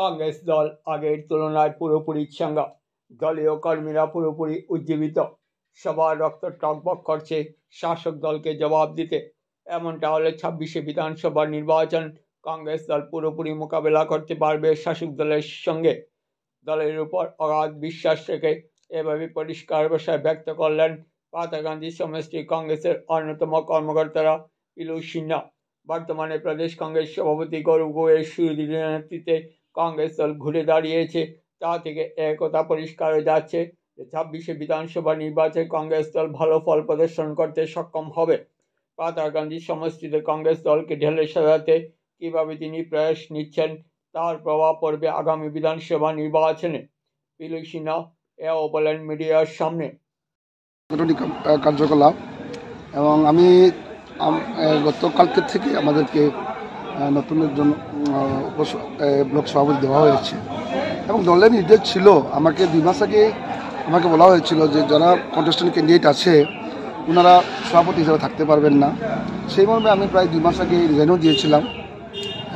কংগ্রেস দল আগের তুলনায় পুরোপুরি চাঙ্গা। দলীয় কর্মীরা পুরোপুরি উজ্জীবিত। সবার রক্ত টকবক করছে শাসক দলকে জবাব দিতে। এমনটা হলে 26শে বিধানসভা নির্বাচন কংগ্রেস দল পুরোপুরি মোকাবেলা করতে পারবে শাসক দলের সঙ্গে। দলের উপর অগাধ বিশ্বাস রেখে এভাবে পরিষ্কার ভাষায় ব্যক্ত করলেন পাতাকান্দি সমষ্টি কংগ্রেসের অন্যতম কর্মকর্তারা পিলু সিনহা। বর্তমানে প্রদেশ কংগ্রেস সভাপতি গৌরব গোয়ের সুদৃঢ় নেতৃত্বে কংগ্রেস দল ঘুরে দাঁড়িয়েছে। তা থেকে একথা পরিষ্কার হয়ে যাচ্ছে যে 26শে বিধানসভা নির্বাচনে কংগ্রেস দল ভালো ফল প্রদর্শন করতে সক্ষম হবে। পাতাকান্দি সমষ্টিতে কংগ্রেস দলকে ঢেলে সাজাতে কীভাবে তিনি প্রয়াস নিচ্ছেন তার প্রভাব পড়বে আগামী বিধানসভা নির্বাচনে। পিলু সিনহা এও বলেন মিডিয়ার সামনে। কার্যকলাপ এবং আমি গতকালকে থেকে আমাদেরকে নতুন একজন ব্লক সভাপতি দেওয়া হয়েছে এবং দলের নির্দেশ ছিল আমাকে 2 মাস আগে আমাকে বলা হয়েছিল যে যারা কন্টেস্টেন্ট ক্যান্ডিডেট আছে ওনারা সভাপতি হিসাবে থাকতে পারবেন না। সেই মর্মে আমি প্রায় 2 মাস আগে রিজাইনও দিয়েছিলাম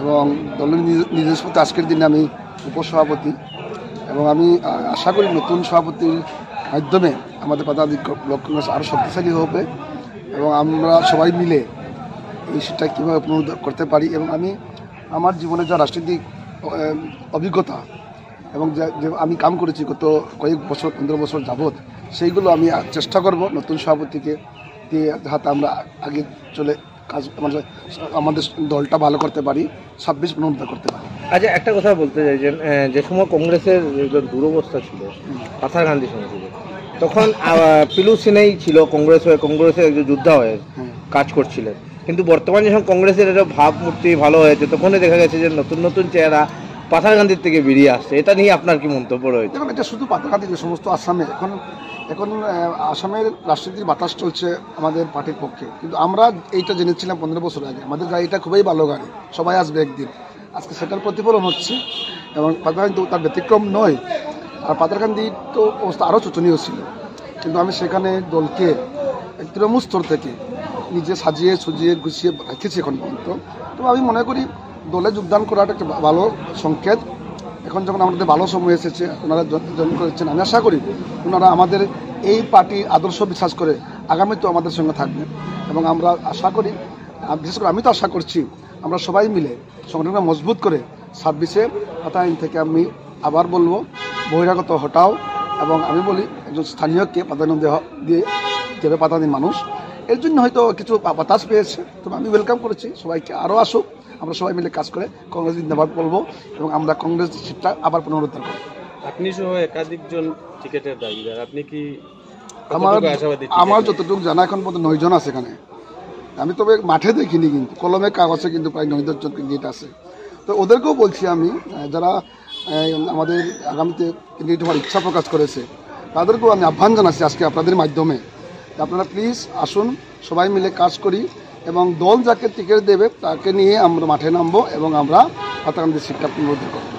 এবং দলের নির্দেশ মতো আজকের দিনে আমি উপসভাপতি এবং আমি আশা করি নতুন সভাপতির মাধ্যমে আমাদের পাতাকান্দি ব্লক কংগ্রেস আরও শক্তিশালী হবে এবং আমরা সবাই মিলে এই সেটা কীভাবে পুনরুদ্ধার করতে পারি এবং আমি আমার জীবনে যা রাজনৈতিক অভিজ্ঞতা এবং যে আমি কাম করেছি গত কয়েক বছর 15 বছর যাবৎ সেইগুলো আমি চেষ্টা করব নতুন সভাপতিকে দিয়ে যাতে আমরা আগে চলে কাজ আমাদের দলটা ভালো করতে পারি, 26 পুনরুদ্ধার করতে পারি। আচ্ছা, একটা কথা বলতে চাইছেন, যে সময় কংগ্রেসের দুরবস্থা ছিল পাথারকান্দি সমষ্টিতে, তখন পিলু সিনহাই ছিল কংগ্রেসের একজন যোদ্ধা হয়ে কাজ করছিলেন, কিন্তু বর্তমানে যখন কংগ্রেসের একটা ভাবমূর্তি ভালো হয়েছে তখনই দেখা গেছে যে নতুন নতুন চেহারা পাথারকান্দির থেকে বেরিয়ে আসছে। এটা নিয়ে আপনার কি মন্তব্য রয়েছে? এটা শুধু পাথারকান্দি যে সমস্ত আসামে এখন আসামের রাজনীতির বাতাস চলছে আমাদের পার্টির পক্ষে, কিন্তু আমরা এইটা জেনেছিলাম 15 বছর আগে আমাদের গাড়িটা খুবই ভালো গাড়ি, সবাই আসবে একদিন। আজকে সেটার প্রতিফলন হচ্ছে এবং পাথারকান্দি তার ব্যতিক্রম নয়। আর পাথারকান্দির তো অবস্থা আরও শোচনীয় ছিল, কিন্তু আমি সেখানে দলকে তৃণমূল স্তর থেকে নিজে সাজিয়ে সুজিয়ে গুছিয়ে রেখেছি এখন পর্যন্ত। তো আমি মনে করি দলে যোগদান করাটা একটা ভালো সংকেত। এখন যখন আমাদের ভালো সময় এসেছে ওনারা জয়েন করেছেন, আমি আশা করি ওনারা আমাদের এই পার্টি আদর্শ বিশ্বাস করে আগামীতেও আমাদের সঙ্গে থাকবে এবং আমরা আশা করি, বিশেষ করে আমি তো আশা করছি আমরা সবাই মিলে সংগঠনটা মজবুত করে 26শে পাতাকান্দি থেকে আমি আবার বলবো বহিরাগত হটাও এবং আমি বলি একজন স্থানীয়কে প্রাধান্য দিয়ে দেবে পাতাকান্দির মানুষ। এর জন্য হয়তো কিছু বাতাস পেয়েছে, তবে আমি ওয়েলকাম করেছি সবাইকে, আরও আসুক, আমরা সবাই মিলে কাজ করে কংগ্রেস জিন্দাবাদ বলবো এবং আমরা কংগ্রেস সিটটা আবার পুনরুদ্ধার করব। আপনি সহ একাধিকজন টিকেটের দাবিদার, আপনি কি? আমার যতটুকু জানা এখন পর্যন্ত 9 জন আছে এখানে। আমি তবে মাঠে দেখিনি, কিন্তু কলমে কাগজে কিন্তু প্রায় 9-10 জন ক্যান্ডিডেট আছে। তো ওদেরকেও বলছি আমি, যারা আমাদের আগামীতে ক্যান্ডিডেট হওয়ার ইচ্ছা প্রকাশ করেছে তাদেরকেও আমি আহ্বান জানাচ্ছি আজকে আপনাদের মাধ্যমে, আপনারা প্লিজ আসুন, সবাই মিলে কাজ করি এবং দল যাকে টিকিট দেবে তাকে নিয়ে আমরা মাঠে নামবো এবং আমরা পাতাকান্দি সিটটা পুনরুদ্ধার করব।